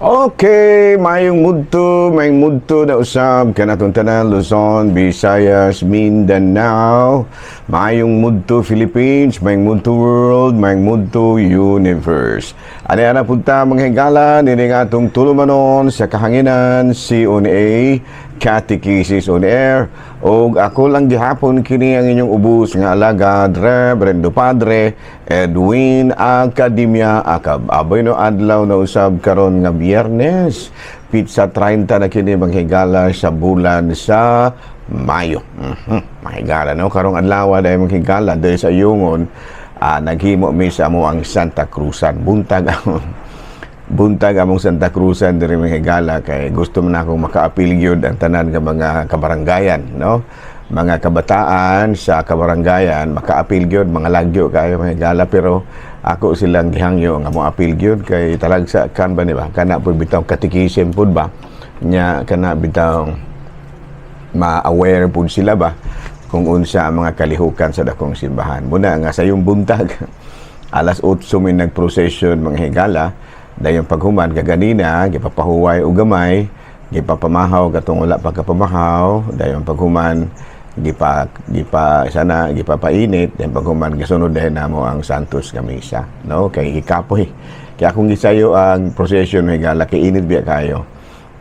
Okay, mayong mudto na usab kanatong tanan Luzon, Visayas, Mindanao. Mayong mudto Philippines, mayong mudto world, mayong mudto universe. Ani ana punta mga higala nini nga atong tulumanon sa kahanginan CONA Catechesis on Air. Og ako lang gihapon kini ang inyong ubos nga alagad Reverendo Padre Edwin Academia Acab. Aboy no adlaw na usab karon nga Biyernes, pizza 30 na kini manghigala sa bulan sa Mayo. Mahigala no karong adlaw day manghigala dahil sa yungon naghimo mi sa amo ang Santa Cruzan buntag among Santa Cruzan diri manghigala kay gusto man akong makaapil gyud ang tanan nga mga kabarangayan no, mga kabataan sa kabarangayan makaapil gyud mga lagyo kayo manghigala, pero ako silang gihangyo nga mo apil gyud kay talagsa kan ba ni ba kana pud bitaw katikisim pud ba nya kana bitaw ma-aware pud sila ba kung unsa ang mga kalihukan sa dakong simbahan. Muna nga sa yung buntag alas 8 min nag-procession mga higala dayon paghuman kaganina gipapahuway og gamay, gipapamahaw katong wala pagkapamahaw, dayon paghuman gipapainit, dayon paghuman gisunod dayon namo ang Santos nga misa no, kay ikapoy kaya kung gisayo ang procession higala kay init biya kayo.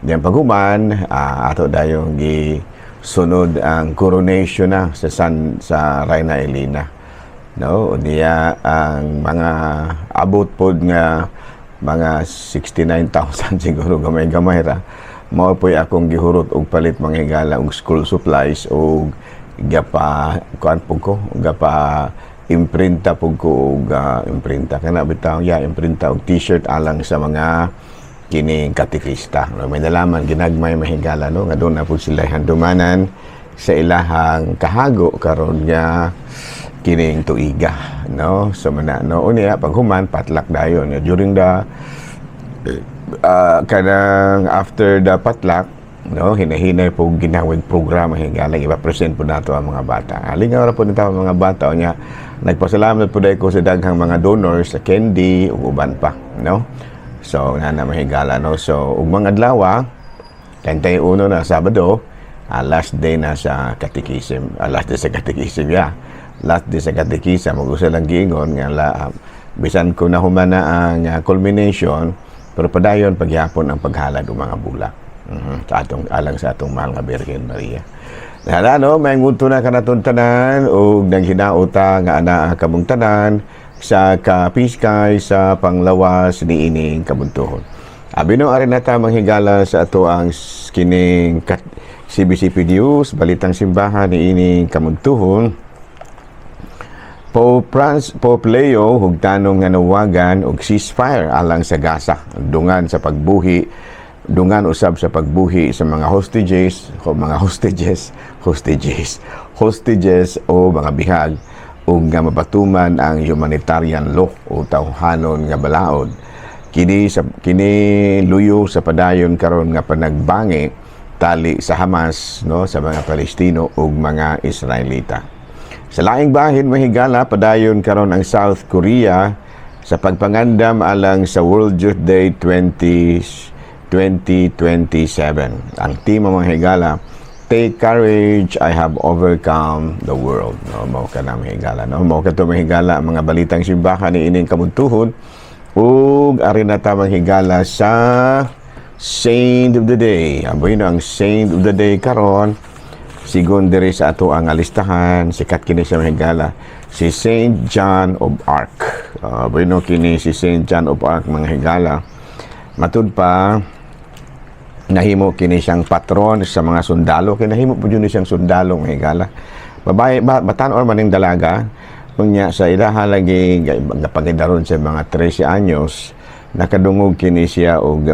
Dayon paghuman ato dayon gisunod ang coronation na sa Reina Elena no, niya ang mga abot pod nga mga 69,000 siguro gamay-gamay ra. Mao po'y akong gihurot og palit mga higala og school supplies og gapa kuan pug ko gapa imprinta pug ko og imprinta kana bitaw imprinta og t-shirt alang sa mga kining katekista no, may nalaman ginagmay mahigala no nga doon na pud sila handumanan sa ilahang kahago karon nga kining tuiga no, so no unya paghuman patlak dayon during the kanang after the patlak no, hinahinay po ginawid programa hingala ipa-present po nato ang mga bata. Alingaw ra po nito ang mga bata nya nagpasalamat po dai ko sa daghang mga donors sa candy ug uban pa no, so na mahigala no, so ug mga adlaw 31 na Sabado last day na sa catechism, last day sa catechism last day sa katekisa mag-usa lang giingon nga bisan ko na humana ang culmination pero padayon paghapon ang paghalad og mga bulak sa atong alang sa atong mahal nga Birhen Maria. Hala no, may nguto na kanaton tanan og nanghinaota nga anaa kamong tanan sa kapiskay sa panglawas ni ining kabuntuhon. Abi no ari nata manghigala sa ato ang kining CBCP News balitang simbahan ni ining kabuntuhon. Pope Leo hugtanong nga nawagan og ceasefire alang sa Gaza, dungan usab sa pagbuhi sa mga hostages o mga bihag ug nga mapatuman ang humanitarian law o tawhanon nga balaod. Kini luyo sa padayon karon nga panagbangi tali sa Hamas no, sa mga Palestino ug mga Israelita. Sa laing bahin mahigala padayon karon ang South Korea sa pagpangandam alang sa World Youth Day 2027. Ang tema mahigala, take courage, I have overcome the world. No, mao kana mahigala no, mao kato mahigala ang mga balitang simbahan ni ining kabuntuhon ug ari na ta mahigala sa Saint of the Day. Aboy no ang Saint of the Day karon sigon diri sa ato ang listahan, sikat kini sa mahigala si Saint John of Arc. Bueno kini si Saint John of Arc mga higala matud pa nahimo kini siyang patron sa mga sundalo, kay nahimo pud yun siyang sundalo mga higala. Babae batan-or maning dalaga unya sa ilaha lagi gapagidaron sa mga 13 anyos nakadungog kini siya og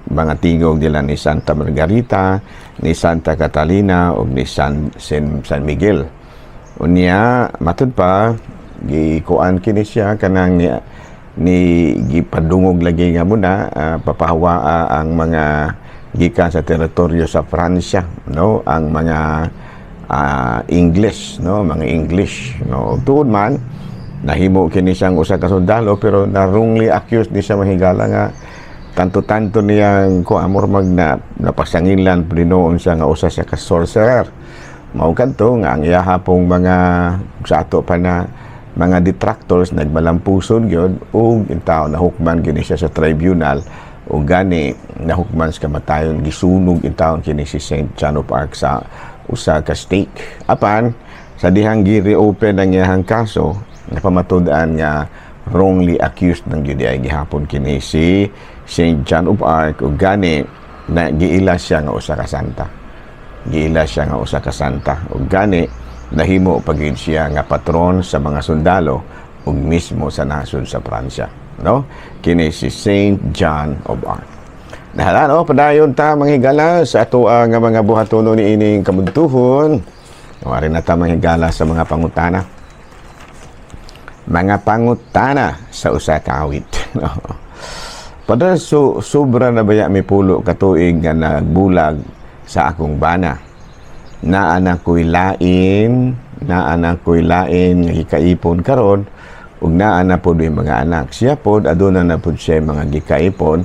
mga tingog nila ni Santa Margarita, ni Santa Catalina ug ni San Miguel. Unya matud pa gikuan kini siya kanang ni gipadungog lagi nga muna papahawa ang mga gikan sa teritoryo sa Pransya no, ang mga English no, mga English no, tuod man nahimo kini siyang usa ka sundalo pero na wrongly accused ni siya mahigala nga tanto-tanto niyang ko amor mag napasangilan prinoon siya nga usa siya ka sorcerer. Mao kadto nga ang iya hapong mga sa ato pa na mga detractors nagmalampuson gyud ug intaw nahukman gini siya sa tribunal ug gani nahukman sa kamatayon gisunog intaw kini si St. John of Arc sa usa ka stake. Apan sa dihang gi-reopen ang iyang kaso napamatud-an nga wrongly accused ng Juday gihapon kini si St. John of Arc ug gani na giila siya nga usa ka santa. Giila siya nga usa ka santa ug gani nahimo pagid siya nga patron sa mga sundalo ug mismo sa nasod sa Pransya, no? Kini si St. John of Arc. Nahala no padayon ta manghigala sa ato nga mga buhatonon ni ining kabuntuhon. Wari na ta manghigala sa mga pangutana. Mga pangutana sa usa ka awit. Pada sobra na baya mi pulo ka tuig nga nagbulag sa akong bana. Na anak ko'y lain nga gikaipon karon ug naa na pod may mga anak. Siya pod aduna na pod siya mga gikaipon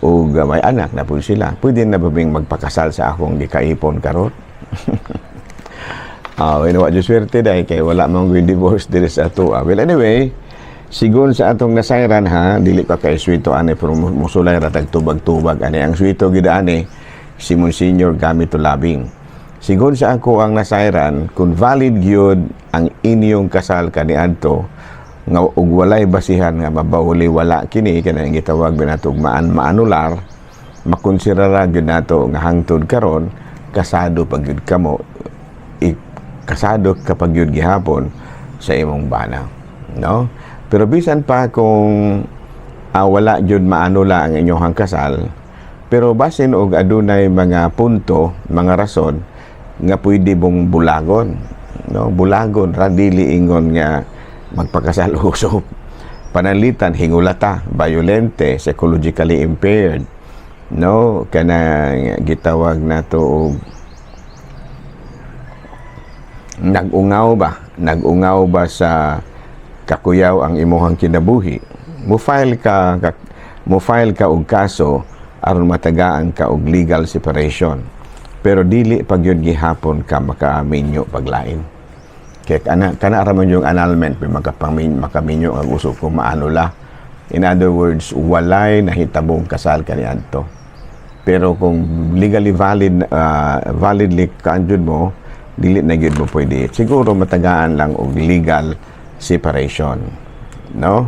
ug may anak na pod sila. Pwede na ba bing magpakasal sa akong gikaipon karon? Wa jo swerte dai kay wala man gyud divorce diri sa ato. Well anyway, sigon sa atong nasayran ha, dili pa kay swito ani pero musulay ra tag tubag-tubag ani ang swito gid ani si Monsignor Gamito Labing. Sigon sa ako ang nasayran kung valid gyud ang inyong kasal kaniadto nga ug walay basihan nga mabawli wala kini kanang gitawag binatog maanular makonsidera gyud nato nga hangtod karon kasado pag gyud kamo kasado kapag yun gihapon sa imong bana, no? Pero bisan pa kung wala jud maanula ang inyong kasal, pero basin og adunay mga punto, mga rason nga pwede mong bulagon, no? Bulagon ra dili ingon nga magpakasal usop. Panalitan hingulata, violente, psychologically impaired, no? Kana gitawag nato og nagungaw ba sa kakuyaw ang imuhang kinabuhi mo file ka og kaso aron matagaan ka og legal separation pero dili pag yun gihapon ka makaaminyo paglain kay kana ra man yung annulment makaminyo ang usop ko maanula. In other words, walay nahitabong kasal kaniadto pero kung legally validly kaanjud mo dili na gyud mo pwede. Siguro matagaan lang og legal separation, no?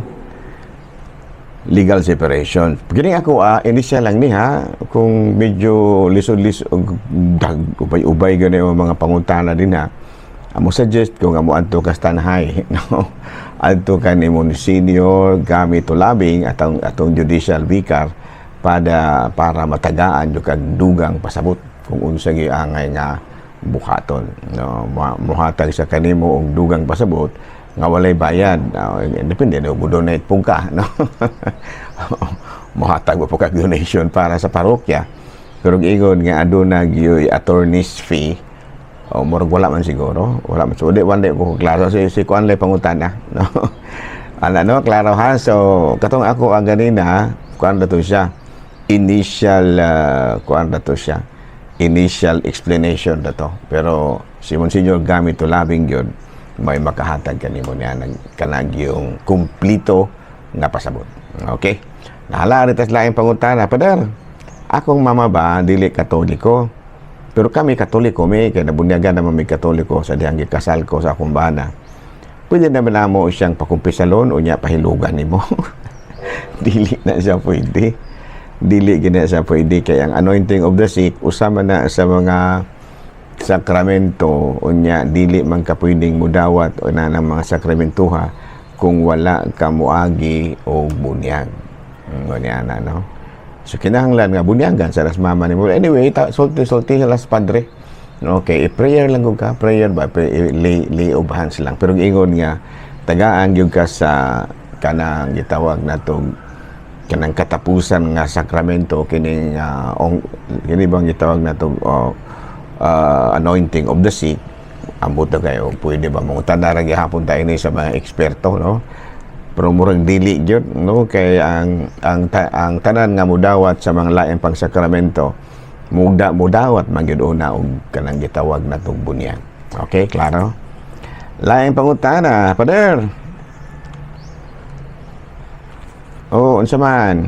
Legal separation. Kini ako initial lang ni ha kung medyo lisod-lisod og ubay-ubay gani ang mga pangutana din ha. Amo suggest ko nga mo adto ka stanhay, no? Adto ka ni Monsignor Gamito Labing atong judicial vicar para matagaan yung kag dugang pasabot kung unsa giangay nga buhaton, no? Muhatag sa kanimo og dugang pasabot nga walay bayad. Depende no donate pung ka, no? Muhatag mo po kag donation para sa parokya. Pero ingon nga aduna gyud attorney's fee. O murag wala man siguro. Wala man so one day ko klaro si kuan lay pangutana, no? Ana no, klaro ha. So katong ako ang ganina, kuan dato siya. Initial explanation na to. Pero si Monsignor Gamito Labing yun, may makahatag kanimo niya kanag yung kumplito na pasabot. Okay? Nahala, ritas laing pangutana. Padar, akong mama ba, dili katoliko. Pero kami katoliko, may kinabunyagan naman may katoliko sa dihang kasal ko sa akong bana. Pwede naman na mo siyang pakumpisalon o niya pahilugan ni mo. Dili na siya pwede. Dili gina sa pwede kay ang anointing of the sick usama na sa mga sakramento unya dili man ka pwedeng mudawat o na ng mga sakramentuha kung wala ka muagi o bunyag. Ngunya na, no? So kinahanglan nga bunyagan sa las mama nimo. Anyway, sulti sa las padre. Okay, prayer lang ko ka, prayer ba lay of hands lang. Pero ingon nga tagaan gyud ka sa kanang gitawag natong kanang katapusan nga sakramento kini kini bang gitawag natong anointing of the sick. Ambot kayo pwede ba mangutan na ra gihapon tayo ni sa mga eksperto, no? pero murag dili gyud no, kay ang tanan nga mudawat sa mga laing pang sakramento mudawat man gyud una og kanang gitawag natong bunyag. Okay, klaro? Laing pangutana, Pader. Oh, unsa man?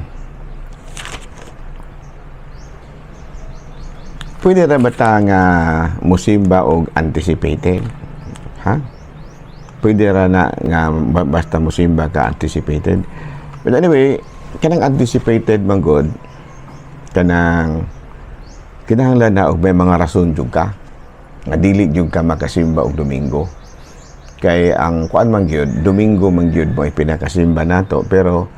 Pwede ra ba ta nga musimba og anticipated? Ha? Pwede ra na nga basta musimba ka anticipated. But anyway, kanang anticipated man good, kanang kinahanglan na og may mga rason jud ka nga dili jud ka makasimba og Domingo. Kay ang kuan man gyud, Domingo man gyud mo ipinakasimba nato, pero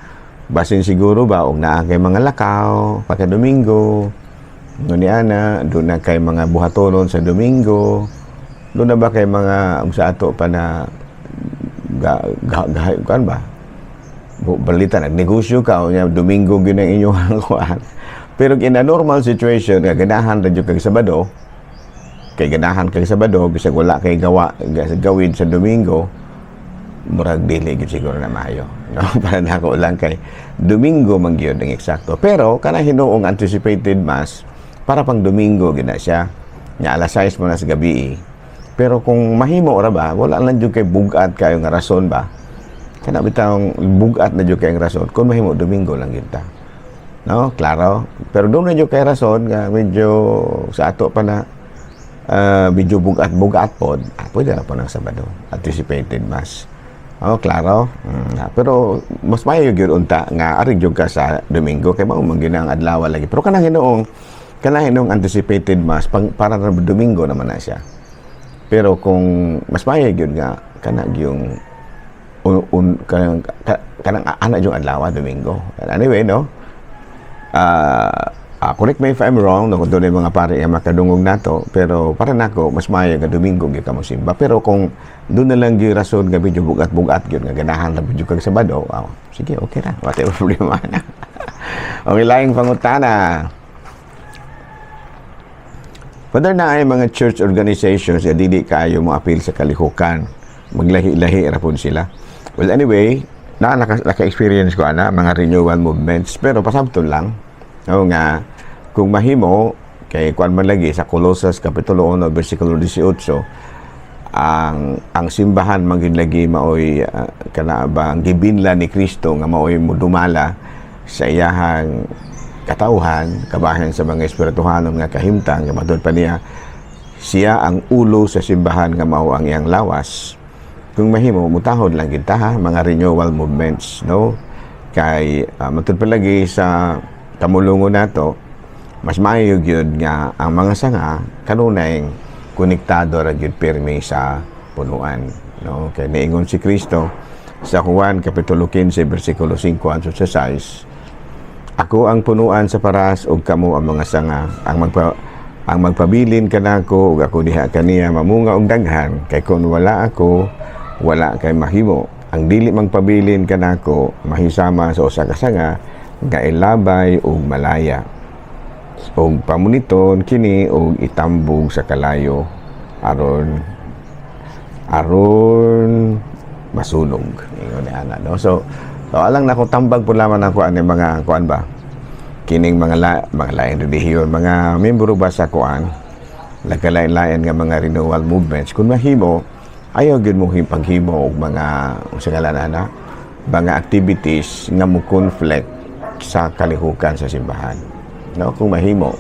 basin siguro ba og naa kay mga lakaw pagka Domingo. Nguni ana, doon na kay mga buhatonon sa Domingo. Doon na ba kay mga sa ato pa na kuan ba? Balita nagnegosyo ka o nya Domingo gyud ang inyong kuan. Pero in a normal situation, ganahan ra jud kag Sabado. Kay ganahan kag Sabado bisag wala kay gawin sa Domingo, murag dili gyud siguro na maayo. No? Para nako lang kay Domingo man gyud ang eksakto. Pero kana hinuong anticipated mass para pang Domingo gina siya. Nya alas 6 mo na sa gabi. Pero kung mahimo ra ba, wala lang jud kay bugat kayo nga rason ba. Kana bitang bugat na jud kay ang rason kung mahimo Domingo lang gyud ta. No, klaro. Pero doon na jud kay rason nga medyo sa ato pa na medyo bugat pod. Pwede na po ng Sabado. Anticipated mass. Oh, klaro. Pero mas mayo gyud unta nga ari jud ka sa Domingo kay mao man gyud ang adlaw lagi. Pero kanang hinuong anticipated mass para sa Domingo naman na siya. Pero kung mas mayo gyud nga kana yung kanang ana yung adlaw Domingo. Anyway, no. Correct me if I'm wrong, no, doon ay mga pare ay makadungog nato, pero para nako mas mayo nga Domingo gyud ka mo simba. Pero kung doon na lang gyud rason nga medyo bugat-bugat gyud nga ganahan ra medyo kag Sabado, sige, okay ra. Wala problema na. Okay, laing pangutana. Whether na ay mga church organizations na dili kaayo mo apil sa kalihukan, maglahi-lahi ra pud sila. Well, anyway, naka-experience ko ana mga renewal movements, pero pasabton lang. O nga, kung mahimo, kay kuan man lagi sa Colossus Kapitulo 1, versikulo 18, ang simbahan maging lagi maoy kana ba ang gibinla ni Kristo nga maoy mudumala sa iyahang katawhan kabahin sa mga espirituhanon nga kahimtang nga matud pa niya siya ang ulo sa simbahan nga mao ang iyang lawas. Kung mahimo mutahod lang gid ta ha, mga renewal movements, no, kay matud pa lagi sa kamulungon nato mas maayo gyud nga ang mga sanga kanunay konektado ra gyud pirmi sa punuan, no, kay niingon si Kristo sa Juan Kapitulo 15 versikulo 5 hangtod sa 6, ako ang punuan sa paras ug kamo ang mga sanga, ang magpabilin kanako ug ako diha kaniya mamunga og daghan, kay kun wala ako wala kay mahimo, ang dili magpabilin kanako mahisama sa usa ka sanga nga ilabay ug malaya ug pamuniton kini ug itambog sa kalayo aron masunog, ingon ni ana, no. So alang nako tambag po lamang ako ani mga kuan ba kining mga lain relihiyon, mga membro ba sa kuan nagkalain-lain nga mga renewal movements. Kung mahimo ayaw gyud mo paghimo og mga usa nga mga activities nga mo conflict sa kalihukan sa simbahan, no. Kung mahimo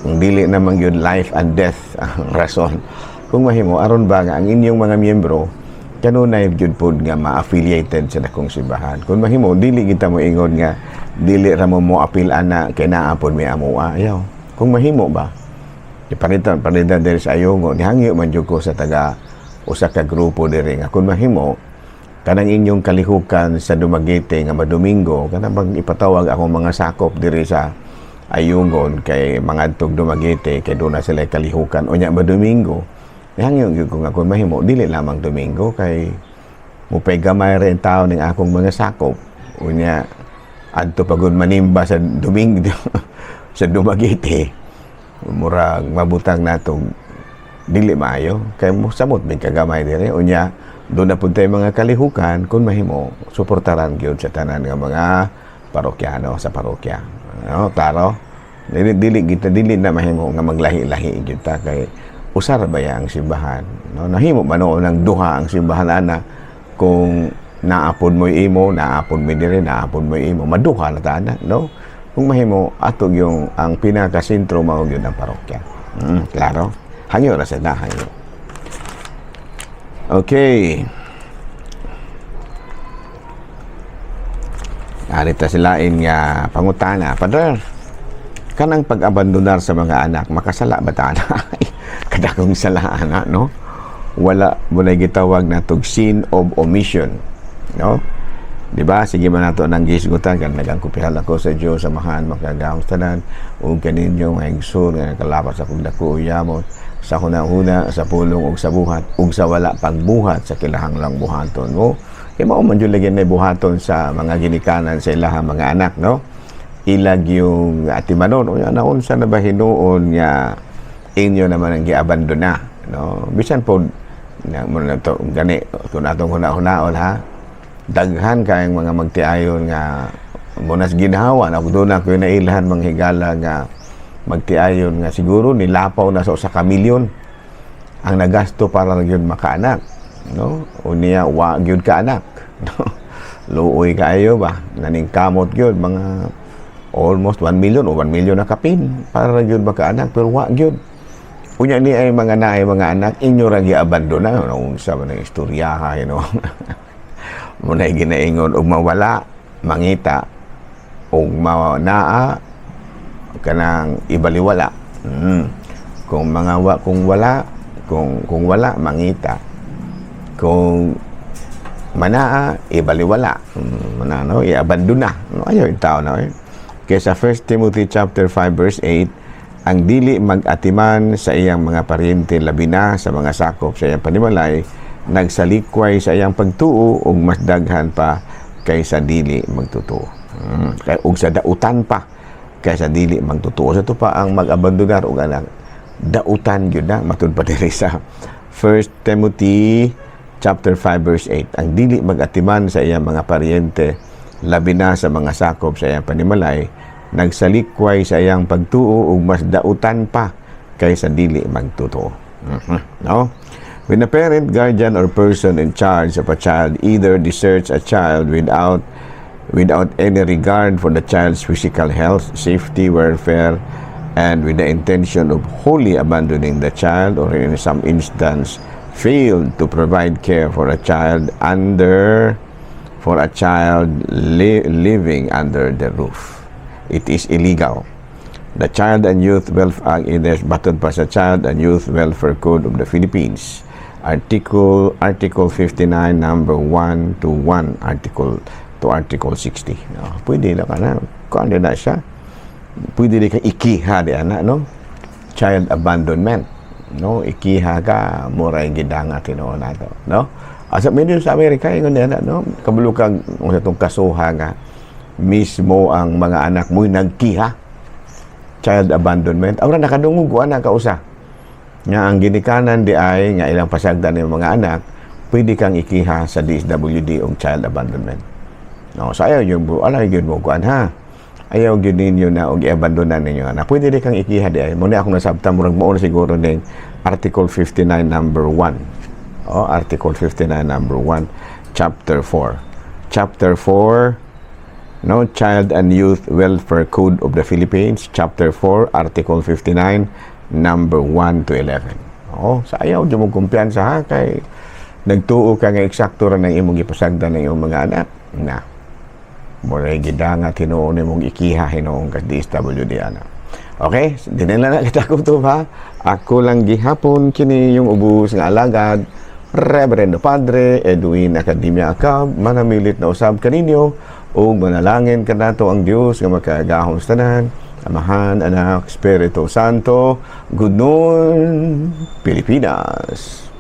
kung dili naman gyud life and death ang rason, kung mahimo aron ba nga ang inyong mga miyembro kanunay gyud pod nga ma-affiliated sa dakong simbahan. Kung mahimo dili kita mo ingon nga dili ra mo apil ana kay naa pod may amoa, ayaw. Kung mahimo ba ipanitan diri sa ayongo nihangyo man jud ko sa taga usa ka grupo diri nga kung mahimo kanang inyong kalihukan sa Dumaguete nga madomingo kanang bang ipatawag akong mga sakop diri sa ayungon kay mga adtog Dumaguete kay doon na sila kalihukan o nya madomingo. Hangyo gyud ko nga kung mahimo dili lamang Domingo kay mupay gamay rin tao ning akong mga sakop unya adto pagud manimba sa Domingo sa Dumaguete murag mabutang natong dili maayo kay samot may kagamay dire unya doon na punta yung mga kalihukan kung mahimo suportaran gyud sa tanan nga mga parokyano sa parokya. No, klaro? Dili na mahimo nga maglahi-lahi gyud ta kay usar ba ang simbahan. No, nahimo ba no ng duha ang simbahan ana kung naapod mo imo, naapod mi diri, naapod mo imo, maduha na ta ana, no? Kung mahimo ato yung ang pinaka-sentro mao gyud ang parokya. Klaro? Hangyo ra sa hangyo. Okay. Arita silain nga pangutana, Padre. Kanang pag-abandonar sa mga anak, makasala ba ta na? Kadakong sala ana, no? Wala gitawag na tog sin of omission, no? Di ba? Sige man nato nang gisgutan kan nagangkupihal ako sa Dios samahan makagahom tanan ug kaninyo nga igsoon nga kalapas sa dako uyamon sa hunahuna sa pulong ug sa buhat ug sa wala pagbuhat sa kilahang lang buhaton mo. Mao man jud lagi na buhaton sa mga ginikanan sa ilahang mga anak, no? Ilag yung atimanon o naunsa na ba hinuon nga inyo naman ang giabandona, no? Bisan po na mo na to gani kung atong hunaon ha, daghan kayong mga magtiayon nga munas ginhawa na doon na ko nailahan mga higala nga magtiayon nga siguro nilapaw na sa 1 milyon ang nagasto para lang yun makaanak, no? Unya wa gyud ka anak, no? Luoy kaayo ba naning kamot gyud mga almost 1 million o 1 million na kapin para lang yun makaanak pero wa gyud. Unya ni ay mga naay mga anak inyo ra giabandona, no? Unsa man ang istoryaha, you know? Muna ginaingon og mawala mangita og mawanaa kanang ibaliwala. Kung wala mangita, kung manaa ibaliwala, no, iabandona, no? Ayo yung tao na kaya sa 1 Timothy chapter 5 verse 8, ang dili mag-atiman sa iyang mga paryente labi na sa mga sakop sa iyang panimalay, nagsalikway sa iyang pagtuo ug mas daghan pa kaysa dili magtutuo. Ug sa dautan pa kaysa dili magtutuo. Sa ito pa ang mag-abandonar og anak, dautan gyud na matud pa diri sa 1 Timothy chapter 5 verse 8. Ang dili mag-atiman sa iyang mga paryente labi na sa mga sakop sa iyang panimalay, nagsalikway sa iyang pagtuo ug mas dautan pa kaysa dili magtutuo. No? When a parent, guardian, or person in charge of a child either deserts a child without any regard for the child's physical health, safety, welfare, and with the intention of wholly abandoning the child, or in some instance failed to provide care for a child living under the roof, it is illegal. The Child and Youth Welfare Act, batod pa sa Child and Youth Welfare Code of the Philippines, Article 59 number 1 to 1 Article 60. No, pwede na ka na kung ano na siya. Pwede ka ikiha di ana, no? Child abandonment, no? Ikiha ka moray gidanga tinuon nato, no? Asa medyo sa Amerika ingon na, no? Kabulukag unsa tong kasuha nga mismo ang mga anak mo nagkiha. Child abandonment. Awra nakadungog ko ana ka usa. Nga ang ginikanan di ay nga ilang pasagdan ng mga anak, pwede kang ikiha sa DSWD o child abandonment. No, so ayaw yun po, alay yun mo kuan ha. Ayaw yun ninyo na o i-abandonan ninyo anak. Pwede di kang ikiha di ay. Muna akong nasabtan, murag mo na siguro ng Article 59 number 1. O, Article 59 number 1, Chapter 4. Chapter 4, no, Child and Youth Welfare Code of the Philippines, Chapter 4, Article 59, number 1 to 11. Oh, sa ayaw di mo kumpiyansa ha kay nagtuo ka nga eksakto ra ng imong ipasagdan ng imong mga anak na mura gidanga tinuon imong ikiha hinuon ka DSWD ana. Okay, dinala na kita ko to ha. Ako lang gihapon kini yung ubos nga alagad Reverendo Padre Edwin Academia Acab, manamilit na usab kaninyo o manalangin ka nato ang Dios nga makagahom sa tanan, Amahan, Anak, Espiritu Santo. Good noon, Pilipinas.